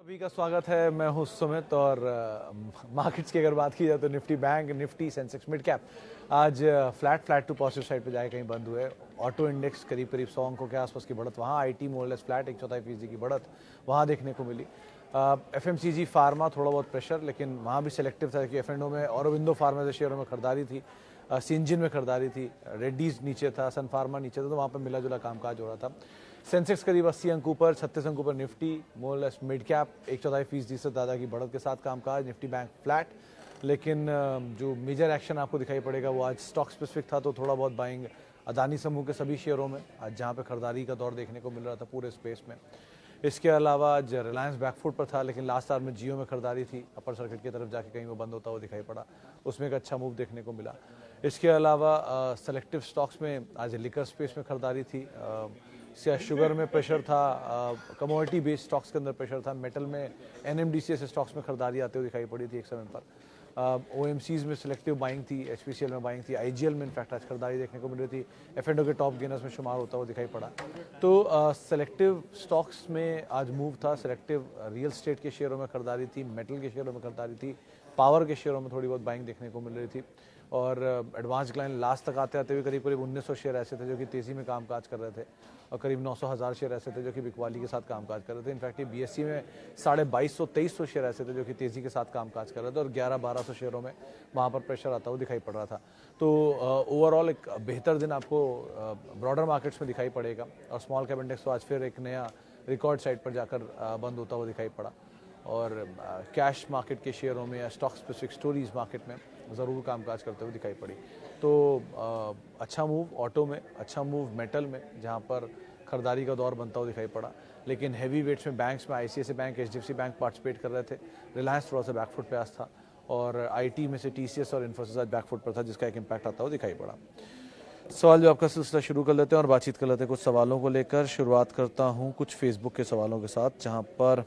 सभी का स्वागत है। मैं हूं सुमित और मार्केट्स की अगर बात की जाए तो Nifty bank, Nifty, Sensex, mid cap आज फ्लैट टू पॉजिटिव साइड पे जाए कहीं बंद हुए। ऑटो इंडेक्स करीब 100 अंकों के आसपास की बढ़त, वहाँ आईटी मोर लेस फ्लैट 1/4% की बढ़त वहाँ देखने को मिली। एफएमसीजी फार्मा थोड़ा बहुत प्रेशर, लेकिन वहाँ भी सिलेक्टिव था कि एफ&ओ में औरोबिंदो फार्मा जैसे शेयरों में खरीदारी थी, सिंजिन में खरीदारी थी, रेड्डीज नीचे था, सन फार्मा नीचे था, तो वहाँ पर मिला जुला कामकाज हो रहा था। सेंसेक्स करीब 80 अंक ऊपर, 36 अंक ऊपर Nifty, more less mid cap 1/4% से ज़्यादा की बढ़त के साथ कामकाज, निफ्टी बैंक फ्लैट। लेकिन जो मेजर एक्शन आपको दिखाई पड़ेगा वो आज स्टॉक स्पेसिफिक था, तो थोड़ा बहुत बाइंग अदानी समूह के सभी शेयरों में आज जहाँ पे खरीदारी का दौर देखने को मिल रहा था पूरे स्पेस में। इसके अलावा आज रिलायंस बैकफुट पर था, लेकिन लास्ट आवर में जियो में खरीदारी थी, अपर सर्किट की तरफ जाके कहीं वो बंद होता हुआ दिखाई पड़ा, उसमें एक अच्छा मूव देखने को मिला। इसके अलावा सेलेक्टिव स्टॉक्स में आज लिकर स्पेस में खरीदारी थी, शुगर में प्रेशर था, कमोडिटी बेस्ड स्टॉक्स के अंदर प्रेशर था, मेटल में एनएमडीसी से स्टॉक्स में खरीदारी आते हुए दिखाई पड़ी थी एक समय पर। ओएमसीज में सिलेक्टिव बाइंग थी, एचपीसीएल में बाइंग थी, आईजीएल में इनफैक्ट आज खरीदारी देखने को मिल रही थी, एफ&ओ के टॉप गेनर्स में शुमार होता हुआ दिखाई पड़ा। तो सेलेक्टिव स्टॉक्स में आज मूव था, सेलेक्टिव रियल स्टेट के शेयरों में खरीदारी थी, मेटल के शेयरों में खरीदारी थी, पावर के शेयरों में थोड़ी बहुत बाइंग देखने को मिल रही थी। और एडवांस क्लाइंट लास्ट तक आते हुए करीब 1900 शेयर ऐसे थे जो कि तेज़ी में कामकाज कर रहे थे, और करीब 900,000 शेयर ऐसे थे जो कि बिकवाली के साथ कामकाज कर रहे थे। इनफैक्ट ये बीएससी में 2250-2300 शेयर ऐसे थे जो कि तेज़ी के साथ कामकाज कर रहे थे, और 1100-1200 शेयरों में वहाँ पर प्रेशर आता हुआ दिखाई पड़ रहा था। तो ओवरऑल एक बेहतर दिन आपको ब्रॉडर मार्केट्स में दिखाई पड़ेगा, और स्मॉल कैप इंडेक्स तो आज फिर एक नया रिकॉर्ड साइड पर जाकर बंद होता हुआ दिखाई पड़ा। और कैश मार्केट के शेयरों में या स्टॉक स्पेसिफिक स्टोरीज मार्केट में ज़रूर कामकाज करते हुए दिखाई पड़ी। तो अच्छा मूव ऑटो में, अच्छा मूव मेटल में, जहां पर खरीदारी का दौर बनता हुआ दिखाई पड़ा। लेकिन हैवी वेट्स में बैंक्स में ICICI bank, HDFC bank participate कर रहे थे। रिलायंस थोड़ा सा बैकफुट पे आज था, और आईटी में से टीसीएस और इन्फोसिस आज बैकफुट पर था, जिसका एक इम्पैक्ट आता हुआ दिखाई पड़ा। सवाल जो आपका सिलसिला शुरू कर लेते हैं और बातचीत कर लेते हैं कुछ सवालों को लेकर। शुरुआत करता हूँ कुछ फेसबुक के सवालों के साथ, जहाँ पर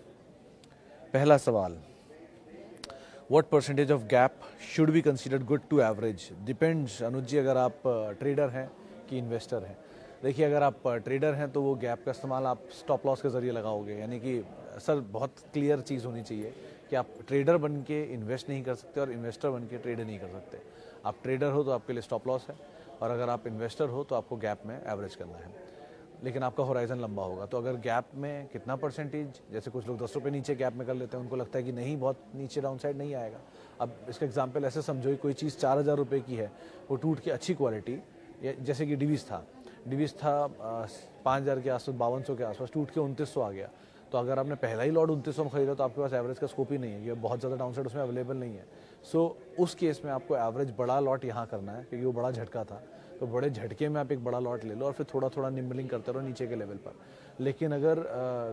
पहला सवाल, What percentage of gap should be considered good to average? Depends अनुज जी, अगर आप ट्रेडर हैं कि इन्वेस्टर हैं। देखिए, अगर आप ट्रेडर हैं तो वो गैप का इस्तेमाल आप स्टॉप लॉस के ज़रिए लगाओगे, यानी कि सर बहुत क्लियर चीज़ होनी चाहिए कि आप ट्रेडर बन के इन्वेस्ट नहीं कर सकते और इन्वेस्टर बन के ट्रेड नहीं कर सकते। आप ट्रेडर हो तो आपके लिए स्टॉप लॉस है, और अगर आप इन्वेस्टर हो तो आपको गैप में एवरेज करना है, लेकिन आपका होराइजन लंबा होगा। तो अगर गैप में कितना परसेंटेज, जैसे कुछ लोग 10 रुपये नीचे गैप में कर लेते हैं, उनको लगता है कि नहीं बहुत नीचे डाउन साइड नहीं आएगा। अब इसका एग्जांपल ऐसे समझो कि कोई चीज़ 4000 रुपये की है, वो टूट के अच्छी क्वालिटी, जैसे कि डिवीज़ था 5000 के आसपास, 5200 के आसपास, टूट के 2900 आ गया। तो अगर आपने पहला ही लॉट 2900 में खरीदा तो आपके पास एवरेज का स्कोप ही नहीं है, ये बहुत ज़्यादा डाउन साइड उसमें अवेलेबल नहीं है। सो उस केस में आपको एवरेज बड़ा लॉट यहाँ करना है, क्योंकि वो बड़ा झटका था। तो बड़े झटके में आप एक बड़ा लॉट ले लो और फिर थोड़ा थोड़ा निम्बलिंग करते रहो नीचे के लेवल पर। लेकिन अगर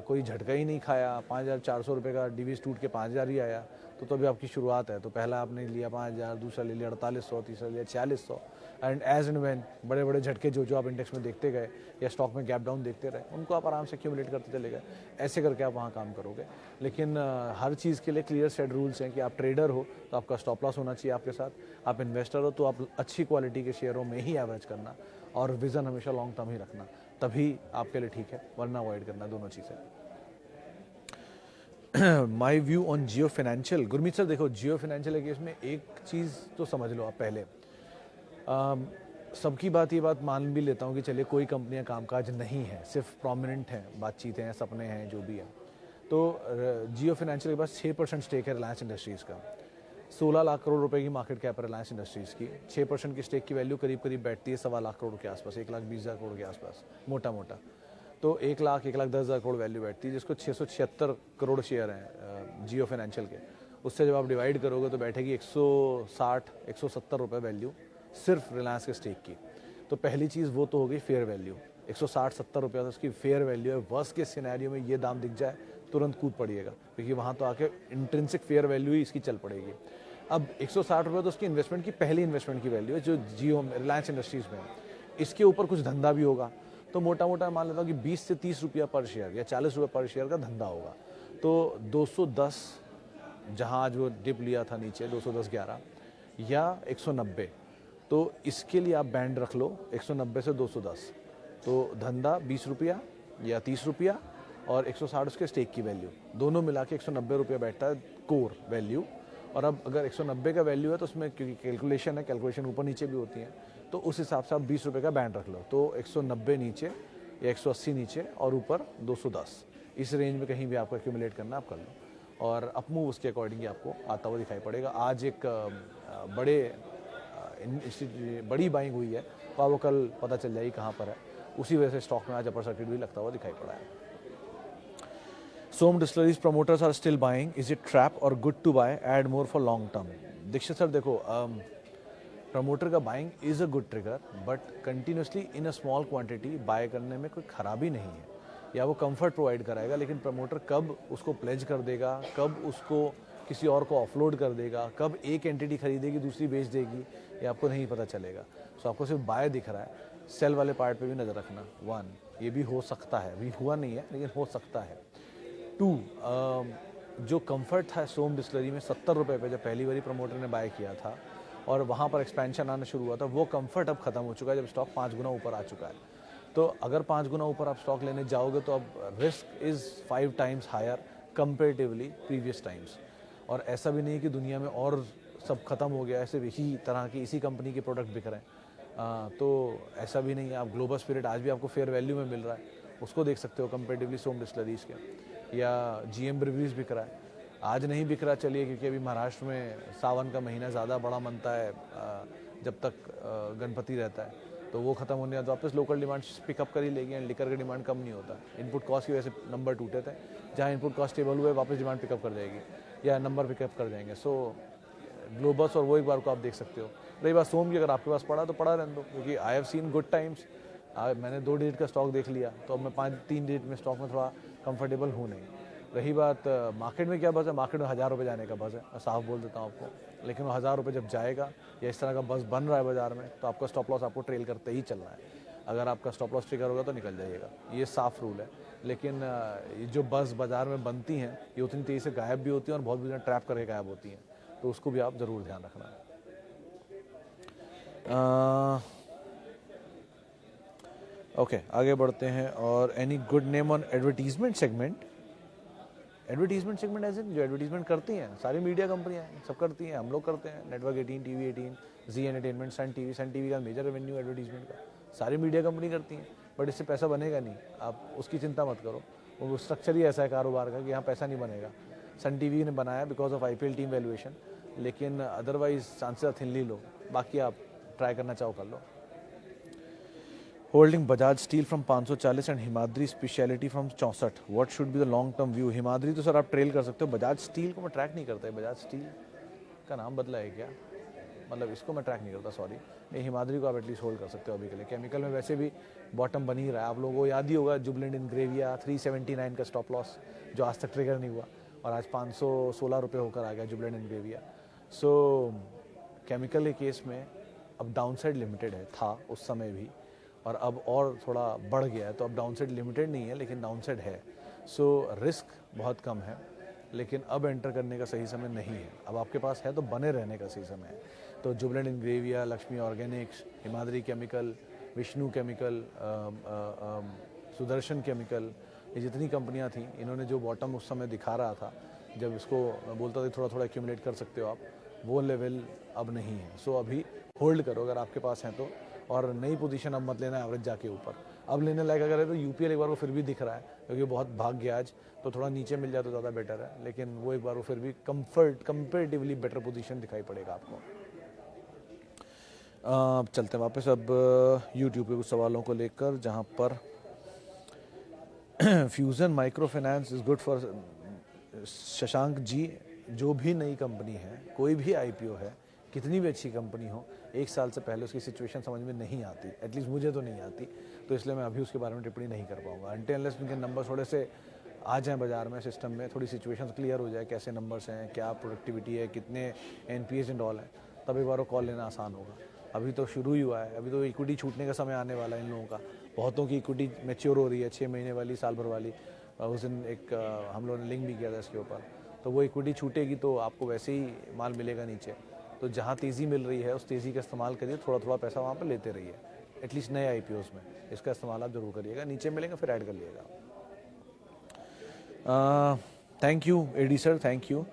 कोई झटका ही नहीं खाया, 5400 रुपये का डिवीज़ टूट के 5000 ही आया, तो अभी आपकी शुरुआत है। तो पहला आपने लिया 5000, दूसरा ले लिया 4800, तीसरा लिया 4600, एंड एज एंड व्हेन बड़े बड़े झटके जो आप इंडेक्स में देखते गए या स्टॉक में गैप डाउन देखते रहे, उनको आप आराम से एक्यूमुलेट करते चले गए। ऐसे करके आप वहाँ काम करोगे। लेकिन हर चीज़ के लिए क्लियर सेट रूल्स हैं कि आप ट्रेडर हो तो आपका स्टॉप लॉस होना चाहिए आपके साथ, आप इन्वेस्टर हो तो आप अच्छी क्वालिटी के शेयरों में ही एवरेज करना, और विज़न हमेशा लॉन्ग टर्म ही रखना, तभी आपके लिए ठीक है, वरना अवॉइड करना, दोनों चीज़ें। My view on Jio financial. Gurmeet sir, देखो, जियो फाइनेंशियल के केस में एक चीज़ तो समझ लो आप पहले, सबकी ये बात मान भी लेता हूँ कि चलिए कोई कंपनियां कामकाज नहीं है, सिर्फ प्रोमिनेंट हैं, बातचीतें हैं, सपने हैं, जो भी है। तो जियो फाइनेंशियल के पास 6% स्टेक है रिलायंस इंडस्ट्रीज़ का, 16 लाख करोड़ रुपए की मार्केट कैप है रिलायंस इंडस्ट्रीज़ की। 6% की स्टेक की वैल्यू करीब बैठती है 1.25 लाख करोड़ के आसपास, 1,20,000 करोड़ के आसपास, मोटा मोटा। तो 1,10,000 करोड़ वैल्यू बैठती है, जिसको 676 करोड़ शेयर हैं जियो फाइनेंशियल के। उससे जब आप डिवाइड करोगे तो बैठेगी 160-170 रुपये वैल्यू सिर्फ रिलायंस के स्टेक की। तो पहली चीज़ वो तो हो गई फेयर वैल्यू, 160-70 रुपये तो उसकी फेयर वैल्यू है। वर्स्ट के सिनेरियो में ये दाम दिख जाए तुरंत कूद पड़िएगा, क्योंकि वहाँ तो आके इंट्रिंसिक फेयर वैल्यू ही इसकी चल पड़ेगी। अब 160 रुपये तो उसकी इन्वेस्टमेंट की, पहली इन्वेस्टमेंट की वैल्यू है जो जियो रिलायंस इंडस्ट्रीज़ में है। इसके ऊपर कुछ धंधा भी होगा, तो मोटा मोटा मान लेता हूँ कि 20 से 30 रुपया पर शेयर या 40 रुपये पर शेयर का धंधा होगा। तो 210, जहाँ आज वो डिप लिया था नीचे 210.11 या 190, तो इसके लिए आप बैंड रख लो 190 से 210। तो धंधा 20 रुपया या 30 रुपया और 160 उसके स्टेक की वैल्यू, दोनों मिला के 190 रुपये बैठता है कोर वैल्यू। और अब अगर 190 का वैल्यू है तो उसमें क्योंकि कैलकुलेशन है, कैलकुलेशन ऊपर नीचे भी होती है, तो उस हिसाब से आप 20 रुपये का बैंड रख लो। तो 190 नीचे या 180 नीचे और ऊपर 210, इस रेंज में कहीं भी आपको एक्यूमुलेट करना आप कर लो। और अप मूव उसके अकॉर्डिंग ही आपको आता हुआ दिखाई पड़ेगा। आज एक बड़ी बाइंग हुई है, तो वो कल पता चल जाएगी कहाँ पर है। उसी वजह से स्टॉक में आज अपर सर्किट भी लगता हुआ दिखाई पड़ा है। Som distilleries promoters are still buying, is it trap और good to buy, add more for long term? Dixit sir देखो, प्रमोटर का buying is a good trigger, but continuously in a small quantity buy करने में कोई खराबी नहीं है, या वो कंफर्ट प्रोवाइड कराएगा। लेकिन प्रमोटर कब उसको प्लेज कर देगा, कब उसको किसी और को ऑफलोड कर देगा, कब एक एंटिटी खरीदेगी दूसरी बेच देगी, ये आपको नहीं पता चलेगा। सो आपको सिर्फ बाय दिख रहा है। सेल वाले पार्ट पे भी नज़र रखना। 1, ये भी हो सकता है, अभी हुआ नहीं है लेकिन हो सकता है। 2, जो कंफर्ट था सोम डिस्टिलरी में 70 रुपये पे जब पहली बारी प्रमोटर ने बाय किया था और वहाँ पर एक्सपेंशन आना शुरू हुआ था, वो कंफर्ट अब खत्म हो चुका है जब स्टॉक 5 गुना ऊपर आ चुका है। तो अगर 5 गुना ऊपर आप स्टॉक लेने जाओगे तो अब risk is 5 times higher comparatively previous times. और ऐसा भी नहीं कि दुनिया में और सब खत्म हो गया है, सिर्फ इसी तरह की इसी कंपनी के प्रोडक्ट बिक रहे हैं। तो ऐसा भी नहीं है। आप ग्लोबल स्पिरिट आज भी आपको फेयर वैल्यू में मिल रहा है, उसको देख सकते हो कंपेरेटिवली सोम डिस्टिलरीज के। या GM ब्रिवरीज बिक रहा है, आज नहीं बिक रहा चलिए, क्योंकि अभी महाराष्ट्र में सावन का महीना ज़्यादा बड़ा मनता है, जब तक गणपति रहता है, तो वो खत्म होने बाद वापस लोकल डिमांड पिकअप कर ही लेगी। एंड लिकर का डिमांड कम नहीं होता, इनपुट कॉस्ट की वजह से नंबर टूटे थे, जहाँ इनपुट कॉस्ट स्टेबल हुए वापस डिमांड पिकअप कर जाएगी या नंबर पिकअप कर जाएंगे। सो ग्लोबस और वो एक बार को आप देख सकते हो। रही बात सोम की, अगर आपके पास पड़ा तो पड़ा रहने दो, क्योंकि I have seen good times. मैंने 2 डिजिट का स्टॉक देख लिया, तो अब मैं 3 डिजिट में स्टॉक में थोड़ा कंफर्टेबल हूँ नहीं। रही बात मार्केट में क्या बज़ है, मार्केट में 1000 रुपये जाने का बज़ है, मैं साफ बोल देता हूँ आपको। लेकिन वो 1000 रुपये जब जाएगा या इस तरह का बज़ बन रहा है बाजार में, तो आपका स्टॉप लॉस आपको ट्रेल करते ही चलना है। अगर आपका स्टॉप लॉस ट्रिगर होगा तो निकल जाइएगा, ये साफ रूल है। लेकिन ये जो बज़ बाजार में बनती हैं, ये उतनी तेज़ी से गायब भी होती हैं और बहुत बुरी ट्रैप करके गायब होती हैं, तो उसको भी आप ज़रूर ध्यान रखना है। ओके, आगे बढ़ते हैं। और any good name on advertisement segment? Advertisement segment as in जो एडवर्टीजमेंट करती हैं सारी मीडिया कंपनियां सब करती हैं, हम लोग करते हैं, नेटवर्क 18, TV 18, जी एंटरटेनमेंट, सन टीवी का मेजर रेवेन्यू एडवर्टीजमेंट का सारी मीडिया कंपनी करती हैं। बट इससे पैसा बनेगा नहीं, आप उसकी चिंता मत करो। वो स्ट्रक्चर ही ऐसा है कारोबार का कि यहाँ पैसा नहीं बनेगा। सन TV ने बनाया because of IPL team valuation, लेकिन अदरवाइज चांसेस थिनली लो। बाकी आप ट्राई करना चाहो कर लो। Holding Bajaj steel from 540 and Himadri speciality from 64, what should be the long term view? Himadri तो सर आप ट्रेल कर सकते हो, बजाज स्टील को मैं ट्रैक नहीं करता है। बजाज स्टील का नाम बदला है क्या? मतलब इसको मैं ट्रैक नहीं करता, सॉरी। ये हिमाद्री को आप एटलीस्ट होल्ड कर सकते हो अभी के लिए। केमिकल में वैसे भी बॉटम बन ही रहा है, आप लोगों को याद ही होगा जुबलेंट इंग्रेविया 379 का स्टॉप लॉस जो आज तक ट्रिगर नहीं हुआ, और आज 516 रुपये होकर आ गया जुबलेंट इंग्रेविया। सो केमिकल के केस में अब डाउनसाइड लिमिटेड है, था उस समय भी, और अब और थोड़ा बढ़ गया है। तो अब डाउनसाइड लिमिटेड नहीं है लेकिन डाउनसाइड है। सो रिस्क बहुत कम है, लेकिन अब एंटर करने का सही समय नहीं है। अब आपके पास है तो बने रहने का सही समय है। तो Jubilant Ingrevia, Lakshmi Organics, Himadri chemical, Vishnu chemical, Sudarshan chemical, ये जितनी कंपनियां थी, इन्होंने जो बॉटम उस समय दिखा रहा था, जब इसको मैं बोलता था थोड़ा थोड़ा एक्यूमुलेट कर सकते हो आप, वो लेवल अब नहीं है। सो अभी होल्ड करो अगर आपके पास हैं तो, और नई पोजीशन अब मत लेना एवरेज जाके ऊपर। अब लेने लायक अगर है तो UPL एक बार वो फिर भी दिख रहा है, क्योंकि बहुत भाग गया आज, तो थोड़ा नीचे मिल जाए तो ज़्यादा बेटर है। लेकिन वो एक बार वो फिर भी कंपेरेटिवली बेटर पोजीशन दिखाई पड़ेगा आपको। चलते हैं वापस अब YouTube पे कुछ सवालों को लेकर, जहाँ पर fusion micro finance is good for Shashank ji. जो भी नई कंपनी है, कोई भी IPO है, कितनी भी अच्छी कंपनी हो, 1 साल से पहले उसकी सिचुएशन समझ में नहीं आती, एटलीस्ट मुझे तो नहीं आती। तो इसलिए मैं अभी उसके बारे में टिप्पणी नहीं कर पाऊंगा अनटिल अनलेस उनके नंबर थोड़े से आ जाएँ बाजार में, सिस्टम में थोड़ी सिचुएशन क्लियर हो जाए, कैसे नंबर्स हैं, क्या प्रोडक्टिविटी है, कितने NPS एंड ऑल है, तब एक बार वो कॉल लेना आसान होगा। अभी तो शुरू ही हुआ है, अभी तो इक्विटी छूटने का समय आने वाला है इन लोगों का। बहुतों की इक्विटी मैच्योर हो रही है, 6 महीने वाली, साल भर वाली। उस दिन एक हम लोगों ने लिंक भी किया था इसके ऊपर। तो वो इक्विटी छूटेगी तो आपको वैसे ही माल मिलेगा नीचे। तो जहाँ तेज़ी मिल रही है उस तेज़ी का इस्तेमाल करिए, थोड़ा थोड़ा पैसा वहाँ पर लेते रहिए, एटलीस्ट नए IPOs में इसका इस्तेमाल आप जरूर करिएगा। नीचे मिलेंगे फिर ऐड कर लिएगा। Thank you AD sir, thank you.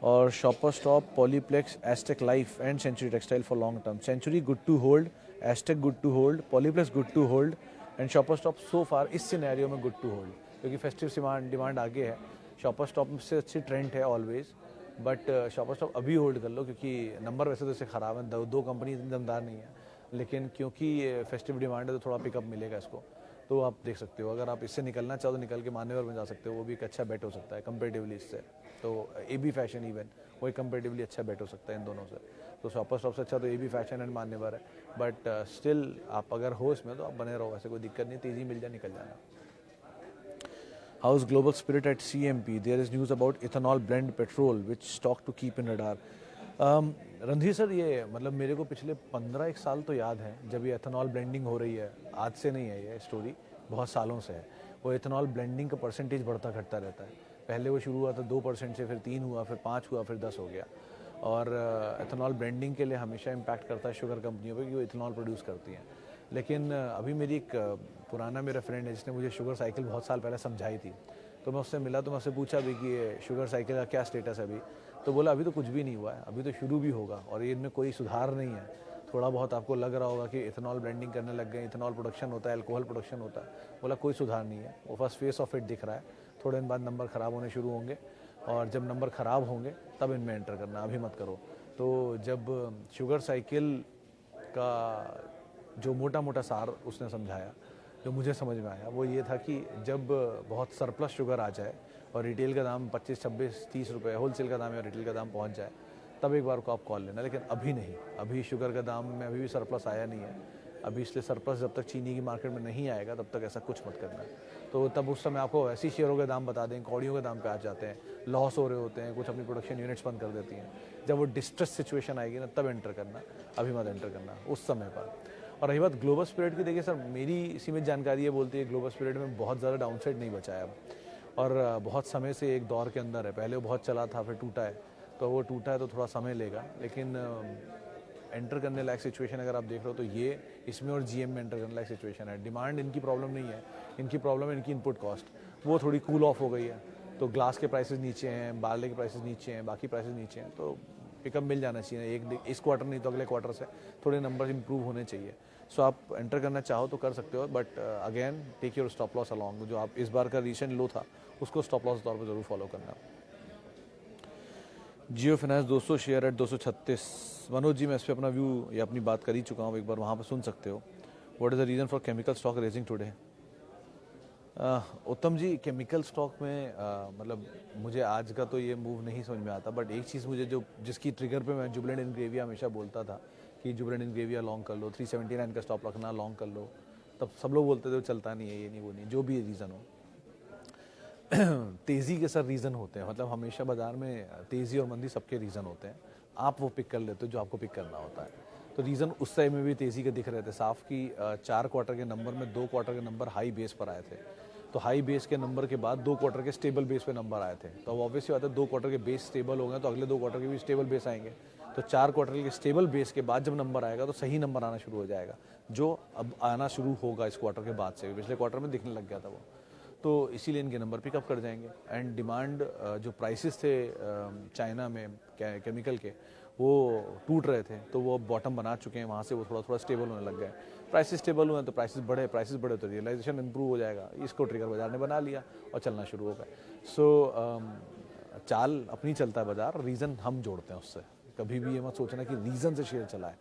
और Shoppers Stop, Polyplex, Astec life and Century textile for long term. Century good to hold, Astec good to hold, Polyplex good to hold and Shoppers Stop so far इस scenario में good to hold, क्योंकि festive demand आगे है। Shoppers Stop से अच्छी trend है always, but Shoppers Stop अभी hold कर लो, क्योंकि नंबर वैसे तो इससे ख़राब है, दो कंपनी इतनी दमदार नहीं है, लेकिन क्योंकि फेस्टिव डिमांड है तो थोड़ा पिकअप मिलेगा इसको। तो आप देख सकते हो, अगर आप इससे निकलना चाहो तो निकल के मान्यवर में जा सकते हो, वो भी एक अच्छा बेट हो सकता है कंपेरेटिवली इससे। तो ए बी फैशन इवन वो एक कंपेरेटिवली अच्छा बेट हो सकता है इन दोनों से। तो शॉपर स्टॉप से अच्छा तो ए बी फैशन एंड मान्यवर है, बट स्टिल आप अगर हो इसमें तो आप बने रहो, ऐसे कोई दिक्कत नहीं, तेज़ी मिल जाए निकल जाना। How's global spirit at CMP? There is news about ethanol blend petrol, which stock to keep in radar. Randhir sir, ये मतलब मेरे को पिछले 15 साल तो याद है जब ये एथेनॉल ब्लेंडिंग हो रही है, आज से नहीं है ये स्टोरी, बहुत सालों से है। वो एथेनॉल ब्लेंडिंग का परसेंटेज बढ़ता घटता रहता है। पहले वो शुरू हुआ था 2% से, फिर 3 हुआ, फिर 5 हुआ, फिर 10 हो गया। और एथेनॉल ब्लेंडिंग के लिए हमेशा इम्पैक्ट करता है शुगर कंपनियों पर कि वो इथेनॉल प्रोड्यूस करती हैं। लेकिन अभी मेरी एक पुराना मेरा फ्रेंड है जिसने मुझे शुगर साइकिल बहुत साल पहले समझाई थी, तो मैं उससे मिला तो मैं उससे पूछा भी कि ये शुगर साइकिल का क्या स्टेटस है अभी। तो बोला अभी तो कुछ भी नहीं हुआ है, अभी तो शुरू भी होगा और ये इनमें कोई सुधार नहीं है। थोड़ा बहुत आपको लग रहा होगा कि इथेनॉल ब्लेंडिंग करने लग गए, इथेनॉल प्रोडक्शन होता है, अल्कोहल प्रोडक्शन होता है। बोला कोई सुधार नहीं है, वो फर्स्ट फेस ऑफ इट दिख रहा है। थोड़े दिन बाद नंबर ख़राब होने शुरू होंगे और जब नंबर ख़राब होंगे तब इनमें एंटर करना, अभी मत करो। तो जब शुगर साइकिल का जो मोटा मोटा सार उसने समझाया, जो मुझे समझ में आया, वो ये था कि जब बहुत सरप्लस शुगर आ जाए और रिटेल का दाम 25, 26, 30 रुपये होलसेल का दाम या रिटेल का दाम पहुंच जाए, तब एक बार को आप कॉल लेना। लेकिन अभी नहीं, अभी शुगर का दाम में अभी भी सरप्लस आया नहीं है अभी, इसलिए सरप्लस जब तक चीनी की मार्केट में नहीं आएगा तब तक ऐसा कुछ मत करना। तो तब उस समय आपको ऐसी शेयरों के दाम बता दें, कौड़ियों के दाम पे आ जाते हैं, लॉस हो रहे होते हैं, कुछ अपनी प्रोडक्शन यूनिट्स बंद कर देती हैं। जब वो डिस्ट्रेस सिचुएशन आएगी ना तब एंटर करना, अभी मत एंटर करना उस समय पर। और रही बात ग्लोबल स्पिरिट की, देखिए सर मेरी सीमित जानकारी ये बोलती है ग्लोबल स्पिरिट में बहुत ज़्यादा डाउनसाइड नहीं बचा है अब, और बहुत समय से एक दौर के अंदर है। पहले वो बहुत चला था, फिर टूटा है, तो वो टूटा है तो थोड़ा समय लेगा। लेकिन एंटर करने लायक सिचुएशन अगर आप देख रहे हो तो ये इसमें और जीएम में एंटर करने लायक सिचुएशन है। डिमांड इनकी प्रॉब्लम नहीं है, इनकी प्रॉब्लम है इनकी इनपुट कॉस्ट, वो थोड़ी कूल ऑफ हो गई है। तो ग्लास के प्राइसेस नीचे हैं, बारले के प्राइसेस नीचे हैं, बाकी प्राइसेस नीचे हैं, तो पिकअप मिल जाना चाहिए। एक इस क्वार्टर नहीं तो अगले क्वार्टर से थोड़े नंबर इंप्रूव होने चाहिए। सो आप एंटर करना चाहो तो कर सकते हो, but again take your stop loss along. जो आप इस बार का रीसेंट लो था उसको स्टॉप लॉस तौर पर जरूर फॉलो करना। जियो finance 200 share eight 236। Manoj ji, मैं इस पर अपना व्यू या अपनी बात कर ही चुका हूँ, एक बार वहाँ पर सुन सकते हो। What is the reason for chemical stock raising today? उत्तम जी, केमिकल स्टॉक में मतलब मुझे आज का तो ये मूव नहीं समझ में आता, बट एक चीज़ मुझे जो जिसकी ट्रिगर पे मैं जुबिलेंट इनग्रेविया हमेशा बोलता था कि जुबिलेंट इनग्रेविया लॉन्ग कर लो, 379 का स्टॉप रखना, लॉन्ग कर लो। तब सब लोग बोलते थे वो चलता नहीं है, ये नहीं वो नहीं, जो भी रीज़न हो। तेज़ी के सर रीज़न होते हैं, मतलब हमेशा बाज़ार में तेज़ी और मंदी सबके रीज़न होते हैं, आप वो पिक कर लेते हो जो आपको पिक करना होता है। तो रीज़न उस टाइम में भी तेज़ी के दिख रहे थे साफ कि 4 क्वार्टर के नंबर में 2 क्वार्टर के नंबर हाई बेस पर आए थे। तो हाई बेस के नंबर के बाद 2 क्वार्टर के स्टेबल बेस पे नंबर आए थे। तो अब ऑब्वियसली बात है 2 क्वार्टर के बेस स्टेबल हो गए तो अगले 2 क्वार्टर के भी स्टेबल बेस आएंगे। तो 4 क्वार्टर के स्टेबल बेस के बाद जब नंबर आएगा तो सही नंबर आना शुरू हो जाएगा, जो अब आना शुरू होगा इस क्वार्टर के बाद से। पिछले क्वार्टर में दिखने लग गया था वो, तो इसीलिए इनके नंबर पिकअप कर जाएंगे। एंड डिमांड जो प्राइसेस थे चाइना में केमिकल के, वो टूट रहे थे, तो वो बॉटम बना चुके हैं, वहाँ से वो थोड़ा थोड़ा स्टेबल होने लग गए। प्राइसेस स्टेबल हुए तो प्राइसेस बढ़े तो रियलाइजेशन इंप्रूव हो जाएगा। इसको ट्रिगर बाजार ने बना लिया और चलना शुरू हो गए। सो चाल अपनी चलता है बाजार, रीज़न हम जोड़ते हैं उससे। कभी भी ये मत सोचना कि रीज़न से शेयर चला है,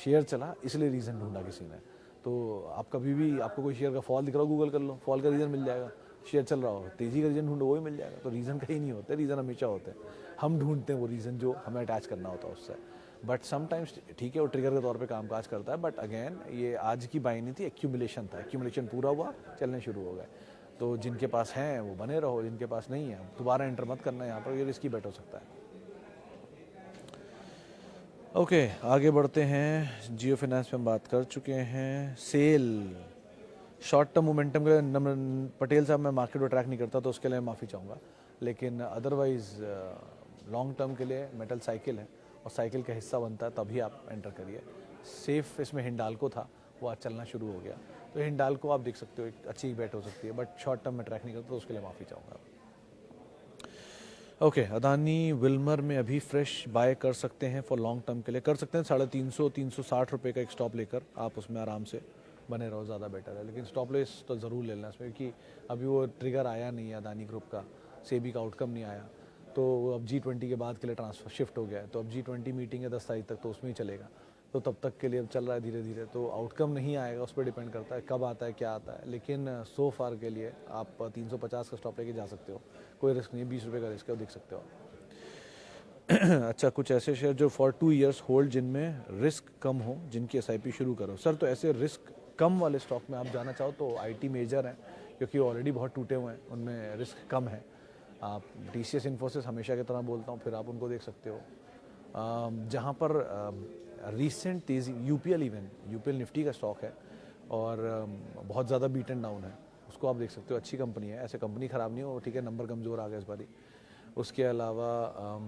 शेयर चला इसलिए रीज़न ढूंढा किसी ने। तो आप कभी भी, आपको कोई शेयर का फॉल दिख रहा हो गूगल कर लो, फॉल का रीज़न मिल जाएगा। शेयर चल रहा हो, तेज़ी का रीज़न ढूंढो, वही मिल जाएगा। तो रीज़न कहीं नहीं होते, रीज़न हमेशा होते हैं, हम ढूंढते हैं वो रीज़न जो हमें अटैच करना होता है उससे। बट समटाइम्स ठीक है वो ट्रिगर के तौर पे कामकाज करता है, बट अगेन ये आज की बाई नहीं थी, एक्यूमुलेशन था। एक्यूमुलेशन पूरा हुआ, चलने शुरू हो गए। तो जिनके पास हैं वो बने रहो, जिनके पास नहीं है दोबारा एंटर मत करना, यहाँ पर ये रिस्की बेट हो सकता है। ओके, आगे बढ़ते हैं। जियो फाइनेंस पे हम बात कर चुके हैं। सेल शॉर्ट टर्म मोमेंटम के पटेल साहब, मैं मार्केट को ट्रैक नहीं करता तो उसके लिए माफ़ी चाहूँगा, लेकिन अदरवाइज़ लॉन्ग टर्म के लिए मेटल साइकिल है और साइकिल का हिस्सा बनता है, तभी आप एंटर करिए। सेफ इसमें हिंडाल्को था, वो आज चलना शुरू हो गया, तो हिंडाल्को आप देख सकते हो एक अच्छी बैट हो सकती है, बट शॉर्ट टर्म में ट्रैक नहीं करता तो उसके लिए माफ़ी चाहूँगा। ओके अदानी विल्मर में अभी फ्रेश बाय कर सकते हैं फॉर लॉन्ग टर्म के लिए, कर सकते हैं 350-360 रुपये का एक स्टॉप लेकर आप उसमें आराम से बने रहो, ज़्यादा बेटर है। लेकिन स्टॉप लेस तो ज़रूर ले लेना इसमें, क्योंकि अभी वो ट्रिगर आया नहीं है अदानी ग्रुप का, सेबी का आउटकम नहीं आया, तो अब G20 के बाद के लिए ट्रांसफर शिफ्ट हो गया है, तो अब G20 मीटिंग है 10 तारीख तक, तो उसमें ही चलेगा, तो तब तक के लिए अब चल रहा है धीरे धीरे, तो आउटकम नहीं आएगा, उस पर डिपेंड करता है कब आता है क्या आता है। लेकिन सो फार के लिए आप 350 का स्टॉप लेके जा सकते हो, कोई रिस्क नहीं है, 20 रुपये का रिस्क है, वो देख सकते हो आप। अच्छा, कुछ ऐसे शेयर जो फॉर 2 इयर्स होल्ड, जिनमें रिस्क कम हो, जिनकी SIP शुरू करो। सर तो ऐसे रिस्क कम वाले स्टॉक में आप जाना चाहो तो IT मेजर हैं, क्योंकि ऑलरेडी बहुत टूटे हुए हैं, उनमें रिस्क कम है। आप TCS इन्फोसिस हमेशा की तरह बोलता हूँ, फिर आप उनको देख सकते हो। जहाँ पर रिसेंट तेज़ी, UPL निफ्टी का स्टॉक है और बहुत ज़्यादा बीट एंड डाउन है, उसको आप देख सकते हो, अच्छी कंपनी है, ऐसे कंपनी ख़राब नहीं हो, ठीक है, नंबर कमज़ोर आ गया इस बारी। उसके अलावा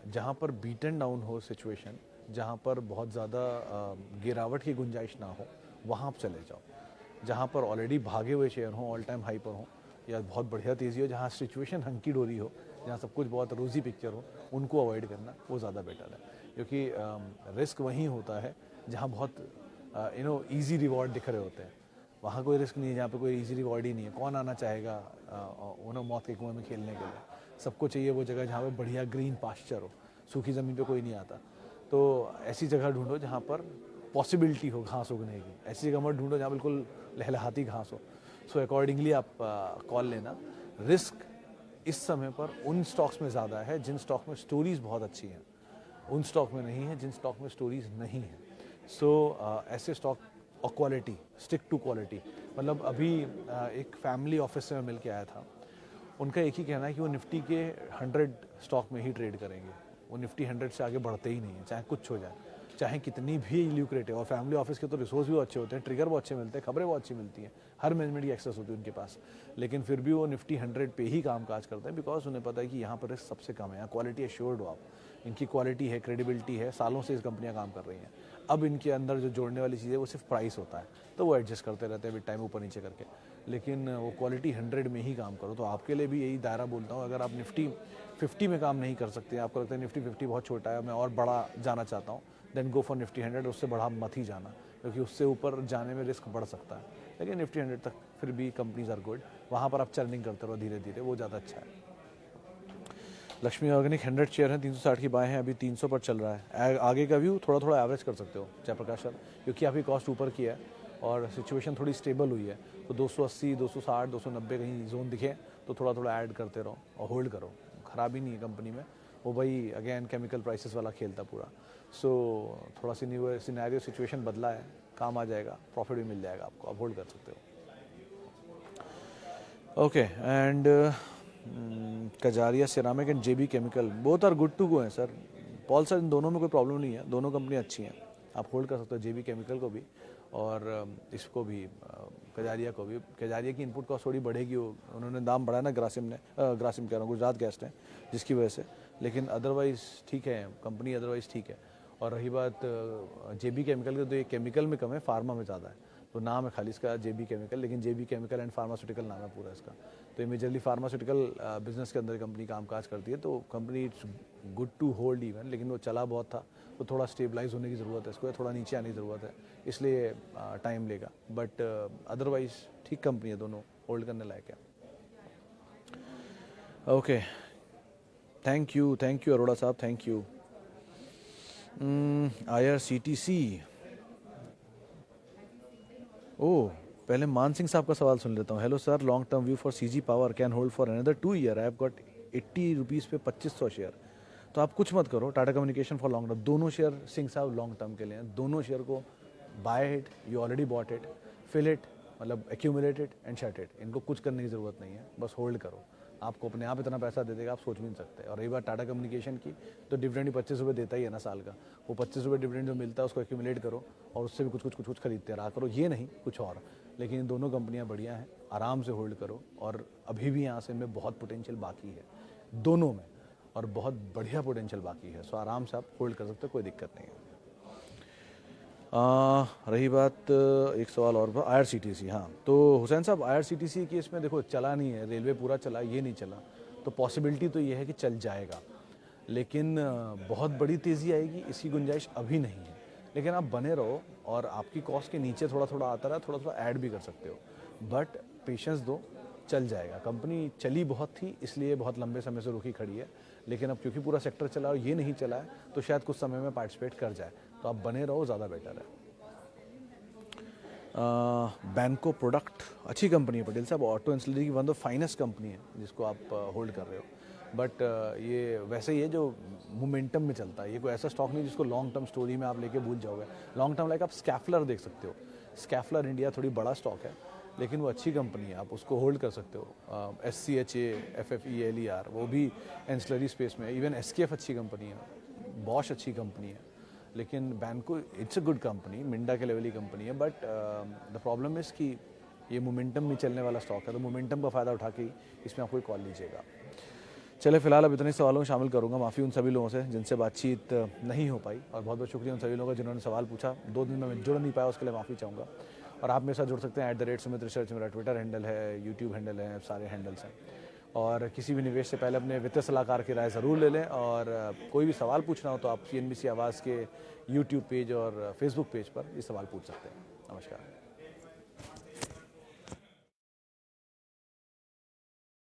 जहाँ पर बीट एंड डाउन हो सिचुएशन, जहाँ पर बहुत ज़्यादा गिरावट की गुंजाइश ना हो, वहाँ आप चले जाओ। जहाँ पर ऑलरेडी भागे हुए शेयर हों, ऑल टाइम हाई पर हों, या बहुत बढ़िया तेज़ी हो, जहाँ सिचुएशन हंकी डोरी हो, जहाँ सब कुछ बहुत रोज़ी पिक्चर हो, उनको अवॉइड करना वो ज़्यादा बेटर है। क्योंकि रिस्क वहीं होता है जहाँ बहुत ईजी रिवॉर्ड दिख रहे होते हैं, वहाँ कोई रिस्क नहीं है, जहाँ पे कोई ईजी रिवॉर्ड ही नहीं है। कौन आना चाहेगा मौत के कुएं में खेलने के लिए? सबको चाहिए वो जगह जहाँ पे बढ़िया ग्रीन पास्चर हो, सूखी ज़मीन पे कोई नहीं आता। तो ऐसी जगह ढूंढो जहाँ पर पॉसिबिलिटी हो घास उगने की, ऐसी जगह मत ढूंढो जहाँ बिल्कुल लहलहाती घास हो। सो अकॉर्डिंगली आप कॉल लेना। रिस्क इस समय पर उन स्टॉक्स में ज़्यादा है जिन स्टॉक में स्टोरीज बहुत अच्छी हैं, उन स्टॉक में नहीं है जिन स्टॉक में स्टोरीज नहीं है। सो ऐसे स्टॉक और क्वालिटी, स्टिक टू क्वालिटी। मतलब अभी एक फैमिली ऑफिस से मैं मिल के आया था, उनका एक ही कहना है कि वो निफ्टी के 100 स्टॉक में ही ट्रेड करेंगे, वो निफ्टी 100 से आगे बढ़ते ही नहीं है, चाहे कुछ हो जाए, चाहे कितनी भी ल्यूक्रेटिव। और फैमिली ऑफिस के तो रिसोर्स भी अच्छे होते हैं, ट्रिगर बहुत अच्छे मिलते हैं, खबरें बहुत अच्छी मिलती हैं, हर मैनेजमेंट की एक्सेस होती है उनके पास, लेकिन फिर भी वो निफ्टी 100 पे ही काम काज करते हैं, बिकॉज उन्हें पता है कि यहाँ पर रिस्क सबसे कम है, यहाँ क्वालिटी एश्योर्ड हो आप, इनकी क्वालिटी है, क्रेडिबिलिटी है, सालों से इस कंपनियाँ काम कर रही हैं। अब इनके अंदर जो जोड़ने वाली चीज़ है वो सिर्फ प्राइस होता है, तो वो एडजस्ट करते रहते हैं विद टाइम, ऊपर नीचे करके, लेकिन वो क्वालिटी 100 में ही काम करो। तो आपके लिए भी यही दायरा बोलता हूँ, अगर आप निफ्टी 50 में काम नहीं कर सकते, आपको लगता है निफ्टी 50 बहुत छोटा है, मैं और बड़ा जाना चाहता हूँ, देन गो फॉर निफ्टी 100, उससे बड़ा मत ही जाना, क्योंकि उससे ऊपर जाने में रिस्क बढ़ सकता है। लेकिन निफ्टी 100 तक फिर भी कंपनीज आर गुड, वहाँ पर आप चर्निंग करते रहो धीरे धीरे, वो ज़्यादा अच्छा है। लक्ष्मी ऑर्गेनिक 100 शेयर हैं, 360 की बाय हैं, अभी 300 पर चल रहा है। आगे का व्यू थोड़ा थोड़ा एवरेज कर सकते हो जयप्रकाश सर, क्योंकि आपकी कॉस्ट ऊपर की है और सिचुएशन थोड़ी स्टेबल हुई है, तो 280, 260, 290 कहीं जोन दिखे तो थोड़ा थोड़ा ऐड करते रहो और होल्ड करो, खराबी नहीं है कंपनी में। वो भाई अगेन केमिकल प्राइसेस वाला खेलता पूरा, सो थोड़ा सिनेरियो सिचुएशन बदला है, काम आ जाएगा, प्रॉफिट भी मिल जाएगा आपको, आप होल्ड कर सकते हो। Okay and Kajaria ceramic and JB chemical both are good to go हैं सर। पॉल सर, इन दोनों में कोई प्रॉब्लम नहीं है, दोनों कंपनी अच्छी हैं, आप होल्ड कर सकते हो JB केमिकल को भी और इसको भी, कजारिया को भी। कजारिया की इनपुट कॉस्ट थोड़ी बढ़ेगी, उन्होंने दाम बढ़ाया ना ग्रासिम ने, ग्रासिम कह रहा हूँ, गुजरात गैस ने, जिसकी वजह से, लेकिन अदरवाइज़ ठीक है कंपनी, अदरवाइज़ ठीक है। और रही बात JB केमिकल की, तो ये केमिकल में कम है, फार्मा में ज़्यादा है, तो नाम है खाली इसका JB केमिकल, लेकिन JB केमिकल एंड फार्मास्यूटिकल नाम है पूरा इसका। तो ये मेजरली फार्मास्यूटिकल बिजनेस के अंदर कंपनी कामकाज करती है, तो company it's good to hold even, लेकिन वो चला बहुत था, तो थोड़ा स्टेबलाइज होने की ज़रूरत है इसको, थोड़ा नीचे आने की ज़रूरत है, इसलिए टाइम लेगा, बट अदरवाइज ठीक कंपनी है, दोनों होल्ड करने लायक है। ओके, थैंक यू अरोड़ा साहब, थैंक यू। IRCTC, ओह पहले मान सिंह साहब का सवाल सुन लेता हूँ। Hello sir, long term view for CG power can hold for another 2 year, I have got 80 rupees पे 2500 शेयर। तो आप कुछ मत करो, Tata communication for long term, दोनों शेयर सिंह साहब लॉन्ग टर्म के लिए हैं, दोनों शेयर को buy it, you already bought it, fill it, मतलब accumulate it and shut it, इनको कुछ करने की ज़रूरत नहीं है, बस होल्ड करो, आपको अपने आप इतना पैसा दे देगा आप सोच भी नहीं सकते। और रही बात टाटा कम्युनिकेशन की, तो डिविडेंड ही 25 रुपये देता ही है ना साल का, वो 25 रुपये डिविडेंड जो मिलता है उसको एक्यूमुलेट करो और उससे भी कुछ खरीदते रहा करो, ये नहीं कुछ और। लेकिन दोनों कंपनियां बढ़िया हैं, आराम से होल्ड करो, और अभी भी यहाँ से में बहुत पोटेंशियल बाकी है दोनों में, और बहुत बढ़िया पोटेंशियल बाकी है, सो आराम से आप होल्ड कर सकते हो, कोई दिक्कत नहीं है। रही बात एक सवाल और IRCTC, हाँ तो हुसैन साहब IRCTC केस में देखो चला नहीं है, रेलवे पूरा चला, ये नहीं चला, तो तो पॉसिबिलिटी तो ये है कि चल जाएगा, लेकिन बहुत बड़ी तेज़ी आएगी इसकी गुंजाइश अभी नहीं है। लेकिन आप बने रहो और आपकी कॉस्ट के नीचे थोड़ा थोड़ा आता रहा, थोड़ा थोड़ा ऐड भी कर सकते हो, बट पेशेंस दो, चल जाएगा। कंपनी चली बहुत थी इसलिए बहुत लंबे समय से रुकी खड़ी है, लेकिन अब क्योंकि पूरा सेक्टर चला और ये नहीं चला है तो शायद कुछ समय में पार्टिसिपेट कर जाए, तो आप बने रहो, ज़्यादा बेटर है। बैंको प्रोडक्ट अच्छी कंपनी है पटेल साहब, ऑटो एंसिलरी की वन ऑफ फाइनेस्ट कंपनी है जिसको आप होल्ड कर रहे हो, बट ये वैसे ही है जो मोमेंटम में चलता है। ये कोई ऐसा स्टॉक नहीं जिसको लॉन्ग टर्म स्टोरी में आप लेके भूल जाओगे। लॉन्ग टर्म लाइक आप स्कैफलर देख सकते हो, स्कैफलर इंडिया थोड़ी बड़ा स्टॉक है लेकिन वो अच्छी कंपनी है, आप उसको होल्ड कर सकते हो। SCHA FFELER वो भी एंसिलरी स्पेस में है। इवन SKF अच्छी कंपनी है, बॉश अच्छी कंपनी है, लेकिन बैंको it's a good company, Minda के लेवल की कंपनी है, बट द प्रॉब्लम इज़ कि ये मोमेंटम में चलने वाला स्टॉक है, तो मोमेंटम का फ़ायदा उठा के ही इसमें आप कोई कॉल लीजिएगा। चले फिलहाल अब इतने सवालों में शामिल करूंगा, माफ़ी उन सभी लोगों से जिनसे बातचीत नहीं हो पाई, और बहुत बहुत शुक्रिया उन सभी लोगों का जिन्होंने सवाल पूछा। 2 दिन में मैं जुड़ नहीं पाया, उसके लिए माफ़ी चाहूँगा। और आप मेरे साथ जुड़ सकते हैं @सुमित रिसर्च, मेरा ट्विटर हैंडल है, यूट्यूब हैंडल है, सारे हैंडल्स हैं। और किसी भी निवेश से पहले अपने वित्तीय सलाहकार की राय ज़रूर ले लें, और कोई भी सवाल पूछना हो तो आप CNBC आवाज़ के यूट्यूब पेज और फेसबुक पेज पर ये सवाल पूछ सकते हैं। नमस्कार।